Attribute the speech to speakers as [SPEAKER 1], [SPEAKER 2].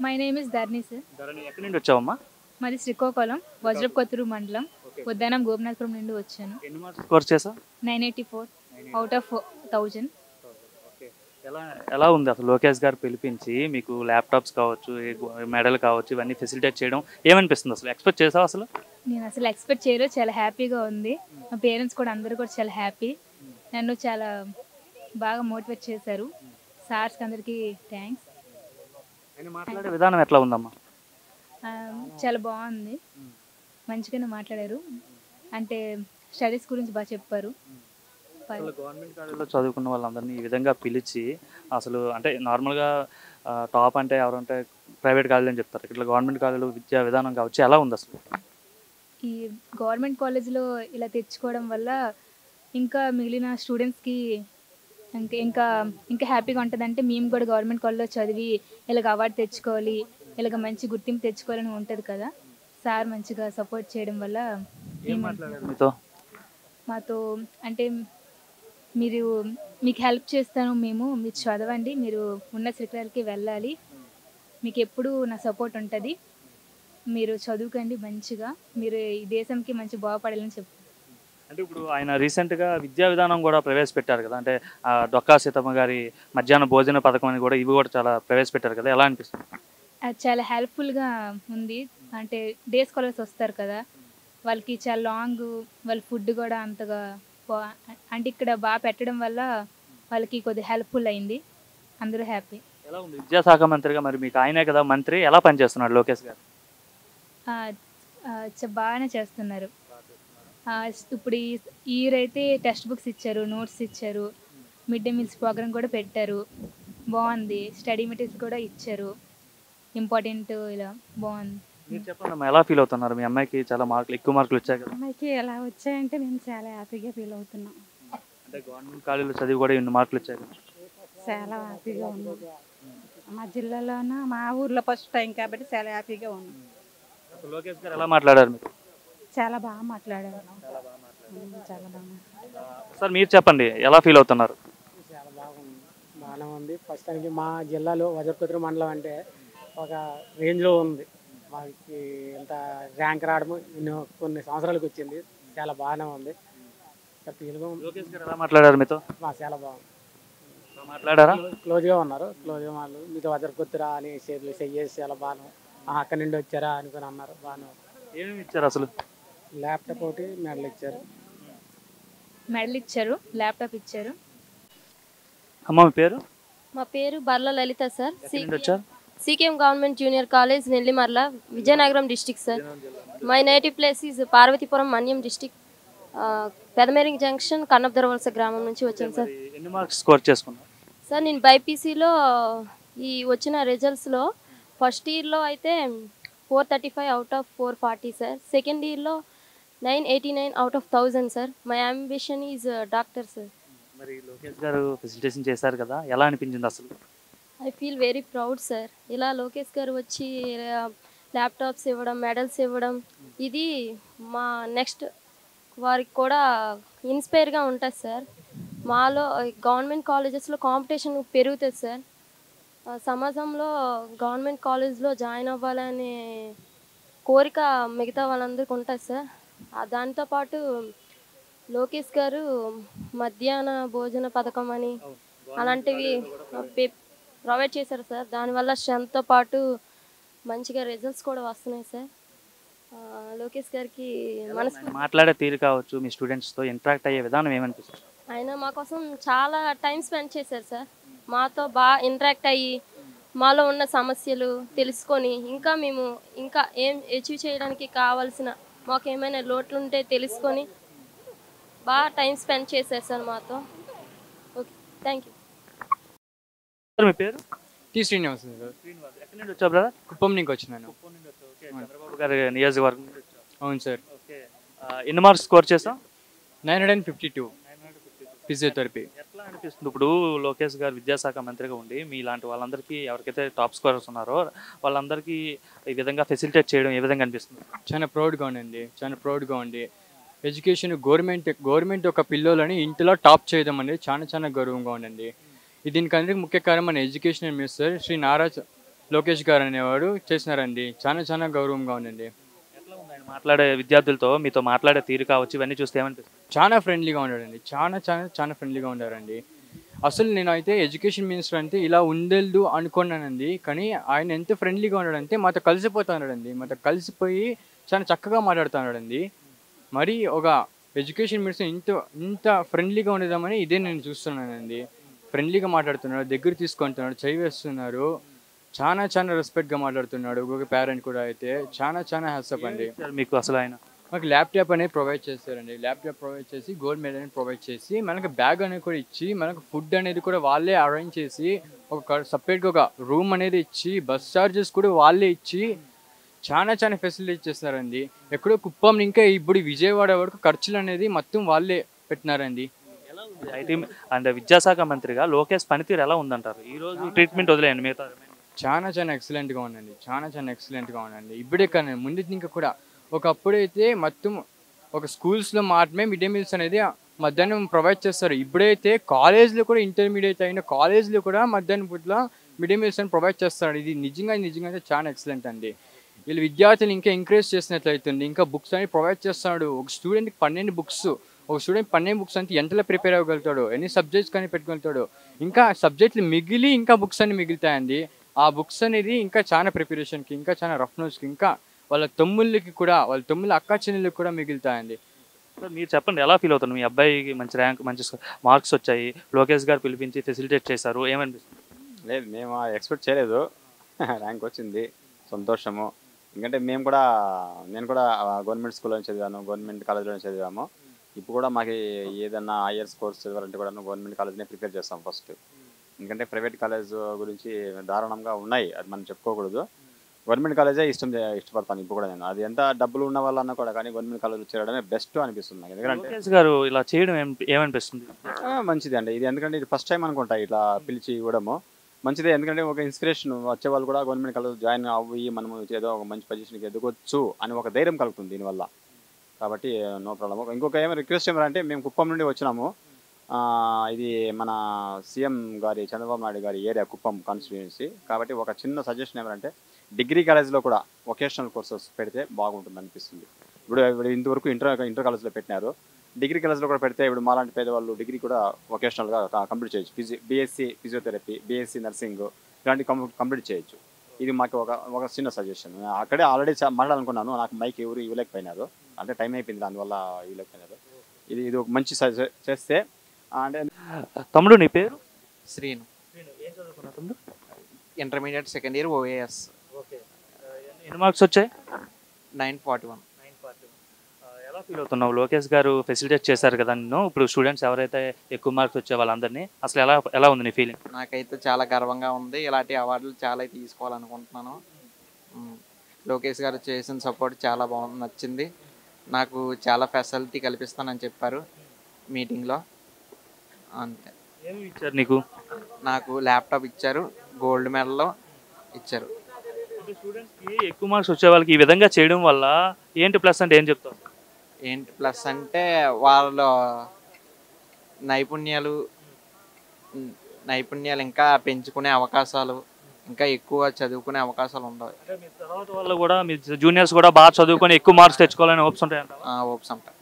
[SPEAKER 1] My name is Dharni sir.
[SPEAKER 2] Dharani ఎక్కడి నుండి వచ్చావమ్మా?
[SPEAKER 1] మాది శ్రీకాకుళం వజ్రపు కొత్తూరు మండలం
[SPEAKER 2] ఓకే.
[SPEAKER 1] ఉద్దానం గోపినాథపురం నుండి వచ్చాను.
[SPEAKER 2] ఎన్ని మార్క్స్ స్కోర్ చేసావు?
[SPEAKER 1] 984 అవుట్ ఆఫ్ 1000.
[SPEAKER 2] ఓకే. ఎలా ఎలా ఉంది అసలు లోకేష్ గారు పిలిపించి మీకు ల్యాప్టాప్స్ కావచ్చు, మెడల్ కావచ్చు, ఇవన్నీ ఫెసిలిటేట్ చేయడం ఏమనిపిస్తుంది? అసలు ఎక్స్పెక్ట్ చేసావా అసలు?
[SPEAKER 1] నేను అసలు ఎక్స్పెక్ట్ చేయలేదు, చాలా హ్యాపీగా ఉంది. మా పేరెంట్స్ కూడా అందరూ కూడా చాలా హ్యాపీ. నన్ను చాలా బాగా మోటివేట్ చేశారు. సార్స్కి అందరికీ థ్యాంక్స్.
[SPEAKER 2] ఆయన మాట్లాడే విధానం ఎట్లా ఉందమ్మా?
[SPEAKER 1] చాలా బాగుంది, మంచిగానే మాట్లాడారు. అంటే స్టడీస్ గురించి బాగా చెప్పారు.
[SPEAKER 2] అసలు గవర్నమెంట్ కాలేజీలో చదువుకున్న వాళ్ళందరినీ ఈ విధంగా పిలిచి అసలు అంటే నార్మల్గా టాప్ అంటే ఎవరంటే ప్రైవేట్ కాలేజ్ అని చెప్తారు. ఇట్లా గవర్నమెంట్ కాలేజీలో విద్యా విధానం కావచ్చు ఎలా ఉంది అసలు?
[SPEAKER 1] ఈ గవర్నమెంట్ కాలేజ్లో ఇలా తెచ్చుకోవడం వల్ల ఇంకా మిగిలిన స్టూడెంట్స్కి ఇంకా ఇంకా ఇంకా హ్యాపీగా ఉంటుంది. అంటే మేము కూడా గవర్నమెంట్ కాలేజ్లో చదివి ఇలాగ అవార్డు తెచ్చుకోవాలి, ఇలాగ మంచి గుర్తింపు తెచ్చుకోవాలని ఉంటుంది కదా. సార్ మంచిగా సపోర్ట్ చేయడం వల్ల
[SPEAKER 2] ఏం మాట్లాడారు మీతో?
[SPEAKER 1] మాతో అంటే మీకు హెల్ప్ చేస్తాను, మీరు చదవండి, మీరు ఉన్న శిఖరాలకి వెళ్ళాలి, మీకు ఎప్పుడు నా సపోర్ట్ ఉంటుంది, మీరు చదువుకోండి మంచిగా, మీరు ఈ దేశంకి మంచి బాగుపడాలని చెప్పారు.
[SPEAKER 2] అంటే ఇప్పుడు ఆయన రీసెంట్గా విద్యా విధానం కూడా ప్రవేశపెట్టారు కదా, అంటే డొక్కా సీతమ్మ గారి మధ్యాహ్న భోజన పథకం అని కూడా ఇవి కూడా చాలా ప్రవేశపెట్టారు కదా, ఎలా అనిపిస్తుంది?
[SPEAKER 1] అది చాలా హెల్ప్ఫుల్గా ఉంది. అంటే డే స్కాలర్స్ వస్తారు కదా, వాళ్ళకి చాలా లాంగ్, వాళ్ళ ఫుడ్ కూడా అంతగా అంటే ఇక్కడ బాగా పెట్టడం వల్ల వాళ్ళకి కొద్దిగా హెల్ప్ఫుల్ అయింది. అందరూ హ్యాపీ.
[SPEAKER 2] ఎలా ఉంది విద్యాశాఖ మంత్రిగా? మరి మీకు ఆయనే కదా మంత్రి, ఎలా పనిచేస్తున్నాడు లోకేష్ గారు?
[SPEAKER 1] బాగానే చేస్తున్నారు. ఇప్పుడు ఈ ఇయర్ అయితే టెక్స్ట్ బుక్స్ ఇచ్చారు, నోట్స్ ఇచ్చారు, మిడ్ డే మీల్స్ ప్రోగ్రామ్ కూడా పెట్టారు, బాగుంది. స్టడీ మెటీరియల్స్ కూడా ఇచ్చారు, ఇంపార్టెంట్, ఇలా బాగుంది.
[SPEAKER 2] మీరు చెప్పండి అమ్మా, ఎలా ఫీల్ అవుతున్నారు? మీ అమ్మాయికి చాలా మార్కులు, ఎక్కువ మార్కులు వచ్చాయి కదా.
[SPEAKER 3] అమ్మాయికి ఎలా వచ్చాయంటే మేము చాలా హ్యాపీగా ఫీల్ అవుతున్నాం.
[SPEAKER 2] అంటే గవర్నమెంట్ కాలేజీలో చదివి కూడా ఇన్ని మార్కులు వచ్చాయి కదా.
[SPEAKER 3] చాలా హ్యాపీగా ఉన్నాం. మా జిల్లాలోన మా ఊర్లో ఫస్ట్ టైం కాబట్టి చాలా హ్యాపీగా ఉన్నాం.
[SPEAKER 2] అసలు లోకేష్ గారు ఎలా మాట్లాడారు మీరు?
[SPEAKER 3] చాలా బాగా మాట్లాడారు. చాలా బాగా.
[SPEAKER 2] సార్ మీరు చెప్పండి, ఎలా ఫీల్ అవుతున్నారు?
[SPEAKER 4] చాలా బాగుంది, బాగానే ఉంది. ప్రస్తుతానికి మా జిల్లాలో వజ్రపుత్ర మండలం అంటే ఒక రేంజ్లో ఉంది. మాకు ఇంత ర్యాంక్ రావడము కొన్ని సంవత్సరాలకు వచ్చింది, చాలా బాగానే ఉంది.
[SPEAKER 2] లోకేష్ గారు ఎలా మాట్లాడారు మీతో?
[SPEAKER 4] చాలా బాగుంది,
[SPEAKER 2] మాట్లాడారా?
[SPEAKER 4] క్లోజ్గా ఉన్నారు. క్లోజ్గా వాళ్ళు మీతో వజ్రపుత్ర అని చేతులు చెయ్యేసి చాలా బాగా అక్కడి నుండి వచ్చారా అనుకుని అన్నారు. బాగానే
[SPEAKER 2] ఏమేమి ఇచ్చారు అసలు?
[SPEAKER 4] ల్యాప్టాప్ ఒకటి మెడల్ ఇచ్చారు.
[SPEAKER 1] మెడల్ ఇచ్చారు, ల్యాప్టాప్ ఇచ్చారు.
[SPEAKER 2] అమ్మ మీ పేరు?
[SPEAKER 5] మా పేరు బర్ల లలిత సార్.
[SPEAKER 2] ఎక్కడి నుండి వచ్చారు?
[SPEAKER 5] CKM government junior college Nellimarla, Vizianagaram district sir. My native place is Parvathipuram, Manyam district, Pedamering junction, Kannapadaravalasa గ్రామం నుంచి వచ్చాను సార్.
[SPEAKER 2] ఎన్ని మార్క్స్ స్కోర్ చేసుకున్నారు
[SPEAKER 5] సార్? నేను బైపీసీలో ఈ వచ్చిన రిజల్ట్స్లో ఫస్ట్ ఇయర్లో అయితే 435 అవుట్ ఆఫ్ 440 సార్. సెకండ్ ఇయర్లో 989 out of 1000 sir. My ambition is doctor sir.
[SPEAKER 2] మరి లోకేష్ గారు ఫెసిలిటేషన్ చేశారు కదా, ఎలా అనిపించింది అసలు?
[SPEAKER 5] I feel very proud sir. ఇలా లోకేష్ గారు వచ్చి ల్యాప్టాప్స్ ఇవ్వడం, మెడల్స్ ఇవ్వడం, ఇది మా నెక్స్ట్ వారికి కూడా ఇన్స్పైర్గా ఉంటుంది సార్. మాలో గవర్నమెంట్ కాలేజెస్లో కాంపిటీషన్ పెరుగుతుంది సార్. సమాజంలో గవర్నమెంట్ కాలేజ్లో జాయిన్ అవ్వాలనే కోరిక మిగతా వాళ్ళందరికీ ఉంటుంది సార్. దాంతోపాటు లోకేష్ గారు మధ్యాహ్న భోజన పథకం అని అలాంటివి ప్రొవైడ్ చేశారు సార్. దానివల్ల స్ట్రెంత్తో పాటు మంచిగా రిజల్ట్స్ కూడా వస్తున్నాయి సార్. లోకేష్ గారికి
[SPEAKER 2] మాట్లాడే తీరు కావచ్చు, మీ స్టూడెంట్స్తో ఇంటరాక్ట్ అయ్యే విధానం ఏమనిపిస్తుంది?
[SPEAKER 5] ఆయన మా కోసం చాలా టైం స్పెండ్ చేశారు సార్. మాతో బాగా ఇంటరాక్ట్ అయ్యి మాలో ఉన్న సమస్యలు తెలుసుకొని మేము ఇంకా ఏం అచీవ్ చేయడానికి కావాల్సిన మాకు ఏమైనా లోట్లు ఉంటే తెలుసుకొని బాగా టైం స్పెండ్ చేశారు సార్ మాతో. Okay, thank you.
[SPEAKER 2] మీ పేరు?
[SPEAKER 6] T Srinivas sir.
[SPEAKER 2] ఎక్కడి నుండి వచ్చావు బ్రదర్?
[SPEAKER 6] కుప్పం నుంచి వచ్చినాను.
[SPEAKER 2] చంద్రబాబు గారి నియోజకవర్గం నుండి వచ్చావు?
[SPEAKER 6] అవును సార్.
[SPEAKER 2] ఓకే, ఎన్ని మార్క్స్ స్కోర్ చేసావు?
[SPEAKER 6] 952 ఫిజియోథెరపీ.
[SPEAKER 2] ఎట్లా అనిపిస్తుంది ఇప్పుడు లోకేష్ గారు విద్యాశాఖ మంత్రిగా ఉండి మీ ఇలాంటి వాళ్ళందరికీ ఎవరికైతే టాప్ స్కోరర్స్ ఉన్నారో వాళ్ళందరికీ ఈ విధంగా ఫెసిలిటేట్ చేయడం ఏ విధంగా అనిపిస్తుంది?
[SPEAKER 6] చాలా ప్రౌడ్గా ఉండండి, చాలా ప్రౌడ్గా ఉండి ఎడ్యుకేషన్ గవర్నమెంట్ ఒక పిల్లలని ఇంటిలో టాప్ చేయడం అనేది చాలా గౌరవంగా ఉండండి. దీనికి అందరికీ ముఖ్య కారణం మన ఎడ్యుకేషన్ మినిస్టర్ శ్రీ నారా లోకేష్ గారు అనేవాడు చేసినారండి. చాలా చాలా గౌరవంగా ఉందండి.
[SPEAKER 2] ఎట్లా ఉంది ఆయన మాట్లాడే విద్యార్థులతో మీతో మాట్లాడే తీరు కావచ్చు ఇవన్నీ చూస్తే ఏమనిపిస్తుంది?
[SPEAKER 6] చాలా ఫ్రెండ్లీగా ఉన్నాడండి. చాలా చాలా చాలా ఫ్రెండ్లీగా ఉండారండి. అసలు నేనైతే ఎడ్యుకేషన్ మినిస్టర్ అంటే ఇలా ఉండేదు అనుకున్నానండి. కానీ ఆయన ఎంత ఫ్రెండ్లీగా ఉన్నాడంటే మాతో కలిసిపోతున్నాడండి. మాతో కలిసిపోయి చాలా చక్కగా మాట్లాడుతున్నాడండి. మరి ఒక ఎడ్యుకేషన్ మినిస్టర్ ఇంత ఫ్రెండ్లీగా ఉండదామని ఇదే నేను చూస్తున్నానండి. ఫ్రెండ్లీగా మాట్లాడుతున్నాడు, దగ్గర తీసుకుంటున్నాడు, చేయి వేస్తున్నారు. చాలా చాలా రెస్పెక్ట్గా మాట్లాడుతున్నాడు. ఒక్కొక్క పేరెంట్ కూడా అయితే చాలా చాలా హ్యాట్సప్ అండి.
[SPEAKER 2] మీకు అసలు ఆయన
[SPEAKER 6] మాకు ల్యాప్టాప్ అనేది ప్రొవైడ్ చేస్తారండి. ల్యాప్టాప్ ప్రొవైడ్ చేసి గోల్డ్ మెడల్ అనేది ప్రొవైడ్ చేసి మనకు బ్యాగ్ అనేది కూడా ఇచ్చి మనకు ఫుడ్ అనేది కూడా వాళ్ళే అరేంజ్ చేసి ఒక సపరేట్గా ఒక రూమ్ అనేది ఇచ్చి బస్ ఛార్జెస్ కూడా వాళ్ళే ఇచ్చి చాలా చాలా ఫెసిలిటీ చేస్తున్నారండి. ఎక్కడో కుప్పం ఇంకా ఇప్పుడు విజయవాడ వరకు ఖర్చులు అనేది మొత్తం వాళ్ళే పెట్టినారండి.
[SPEAKER 2] ఐటీ అండ్ విద్యాశాఖ మంత్రిగా లోకేష్ పనితీరు ఎలా ఉందంటారు? ఈ రోజు ట్రీట్మెంట్ వదిలేయండి, మిగతా
[SPEAKER 6] చాలా చాలా ఎక్సలెంట్గా ఉందండి. చాలా చాలా ఎక్సలెంట్గా ఉందండి. ఇప్పుడే కానీ ముందు ఇంకా కూడా ఒకప్పుడైతే మొత్తం ఒక స్కూల్స్లో మాత్రమే మిడ్ డే మీల్స్ అనేది మధ్యాహ్నం ప్రొవైడ్ చేస్తారు. ఇప్పుడైతే కాలేజ్లో కూడా ఇంటర్మీడియట్ అయిన కాలేజ్లో కూడా మధ్యాహ్నం పూట్ల మిడ్ డే మీల్స్ అని ప్రొవైడ్ చేస్తారు. ఇది నిజంగా అయితే చాలా ఎక్సలెంట్ అండి. వీళ్ళు విద్యార్థులు ఇంకా ఎంకరేజ్ చేసినట్లయితుంది. ఇంకా బుక్స్ అనేది ప్రొవైడ్ చేస్తాడు. ఒక స్టూడెంట్కి 12 బుక్స్, ఒక స్టూడెంట్ 12 బుక్స్ అంటే ఎంతలో ప్రిపేర్ అవ్వగలుగుతాడు, ఎన్ని సబ్జెక్ట్స్ కానీ పెట్టుకోగలుగుతాడు. ఇంకా సబ్జెక్టులు మిగిలి ఇంకా బుక్స్ అన్ని మిగులుతాయండి. ఆ బుక్స్ అనేది ఇంకా చాలా ప్రిపరేషన్కి, ఇంకా చాలా రఫ్ నోట్స్కి, ఇంకా వాళ్ళ తమ్ముళ్ళకి కూడా, వాళ్ళ తమ్ముళ్ళ అక్క చెల్లెళ్ళకి కూడా మిగులుతాయండి.
[SPEAKER 2] మీరు చెప్పండి, ఎలా ఫీల్ అవుతుంది? మీ అబ్బాయికి మంచి ర్యాంక్, మంచి మార్క్స్ వచ్చాయి, లోకేష్ గారు పిలిపించి ఫెసిలిటేట్ చేశారు, ఏమనిపిస్తుంది?
[SPEAKER 7] లేదు, మేము ఎక్స్పెక్ట్ చేయలేదు. ర్యాంక్ వచ్చింది, సంతోషము. ఎందుకంటే నేను కూడా గవర్నమెంట్ స్కూల్లో చదివాను, గవర్నమెంట్ కాలేజ్లో చదివాము. ఇప్పుడు కూడా మాకు ఏదన్నా హైయర్స్ కోర్స్ చదవాలంటే కూడా గవర్నమెంట్ కాలేజ్నే ప్రిపేర్ చేస్తాం ఫస్ట్. ఎందుకంటే ప్రైవేట్ కాలేజ్ గురించి దారుణంగా ఉన్నాయి, అది మనం చెప్పుకోకూడదు. గవర్నమెంట్ కాలేజే ఇష్టపడతాను ఇప్పుడు కూడా నేను. అది ఎంత డబ్బులు ఉన్న వాళ్ళన్నా కూడా కానీ గవర్నమెంట్ కాలేజ్లో చేరడమే బెస్ట్ అనిపిస్తుంది నాకు. ఎందుకంటే
[SPEAKER 2] లోకేష్ గారు ఇలా చేయడం ఏమనిపిస్తుంది?
[SPEAKER 7] మంచిది అండి ఇది. ఎందుకంటే ఇది ఫస్ట్ టైం అనుకుంటా ఇట్లా పిలిచి ఇవ్వడము మంచిదే. ఎందుకంటే ఒక ఇన్స్పిరేషన్ వచ్చే వాళ్ళు కూడా గవర్నమెంట్ కాలేజ్ జాయిన్ అవ్వి మనము ఏదో ఒక మంచి పొజిషన్కి ఎదగొచ్చు అని ఒక ధైర్యం కలుగుతుంది దీనివల్ల. కాబట్టి నో ప్రాబ్లమ్. ఇంకొక రిక్వెస్ట్ ఏమంటే, మేము కుప్పం నుండి వచ్చినాము. ఇది మన సీఎం గారి చంద్రబాబు నాయుడు గారి ఏరియా కుప్పం కాన్స్టిట్యుయెన్సీ. కాబట్టి ఒక చిన్న సజెషన్ ఏమంటే, డిగ్రీ కాలేజ్లో కూడా వొకేషనల్ కోర్సెస్ పెడితే బాగుంటుంది అనిపిస్తుంది. ఇప్పుడు ఇంతవరకు ఇంటర్ కాలేజ్లో పెట్టినారు. డిగ్రీ కాలేజ్లో కూడా పెడితే ఇప్పుడు మాలాంటి పేదవాళ్ళు డిగ్రీ కూడా వొకేషనల్గా కంప్లీట్ చేయొచ్చు. బీఎస్సీ ఫిజియోథెరపీ, బీఎస్సీ నర్సింగ్ ఇలాంటి కంప్లీట్ చేయొచ్చు. ఇది మాకు ఒక చిన్న సజెషన్. అక్కడే ఆల్రెడీ మాట్లాడాలనుకున్నాను, నాకు మైక్ ఎవరు ఇవ్వలేకపోయినారు, అంటే టైం అయిపోయింది, దానివల్ల ఇవ్వలేకపోయినారు. ఇది ఒక మంచి చేస్తే. అంటే
[SPEAKER 2] తమ్ముడు నీ పేరు?
[SPEAKER 8] శ్రీను.
[SPEAKER 2] ఏం చదువుకున్నా తమ్ముడు?
[SPEAKER 8] Intermediate second year OAS.
[SPEAKER 2] Okay, ఎన్ని మార్క్స్ వచ్చాయి?
[SPEAKER 8] 941.
[SPEAKER 2] ఎలా ఫీల్ అవుతున్నావు? లోకేష్ గారు ఫెసిలిటేట్ చేశారు కదా నిన్ను, ఇప్పుడు స్టూడెంట్స్ ఎవరైతే ఎక్కువ మార్క్స్ వచ్చే వాళ్ళందరినీ, అసలు ఎలా ఉంది నీ ఫీలింగ్?
[SPEAKER 8] నాకైతే చాలా గర్వంగా ఉంది. ఇలాంటి అవార్డులు చాలా తీసుకోవాలనుకుంటున్నాను. లోకేష్ గారు చేసిన సపోర్ట్ చాలా బాగుంది, నచ్చింది. నాకు చాలా ఫెసిలిటీ కల్పిస్తానని చెప్పారు మీటింగ్లో. అంతే.
[SPEAKER 2] ఏమి ఇచ్చారు నీకు?
[SPEAKER 8] నాకు ల్యాప్టాప్ ఇచ్చారు, గోల్డ్ మెడల్ ఇచ్చారు.
[SPEAKER 2] స్టూడెంట్స్కి ఎక్కువ మార్క్స్ వచ్చే వాళ్ళకి ఈ విధంగా చేయడం వల్ల ఏంటి ప్లస్ అంటే ఏం చెప్తావు?
[SPEAKER 8] ఏంటి ప్లస్ అంటే, వాళ్ళ నైపుణ్యాలు ఇంకా పెంచుకునే అవకాశాలు, ఇంకా ఎక్కువ చదువుకునే అవకాశాలు ఉండవు.
[SPEAKER 2] తర్వాత వాళ్ళు కూడా మీ జూనియర్స్ కూడా బాగా చదువుకొని ఎక్కువ మార్క్స్ తెచ్చుకోవాలని హోప్స్ ఉంటాయంట.
[SPEAKER 8] హోప్స్ ఉంటాయి.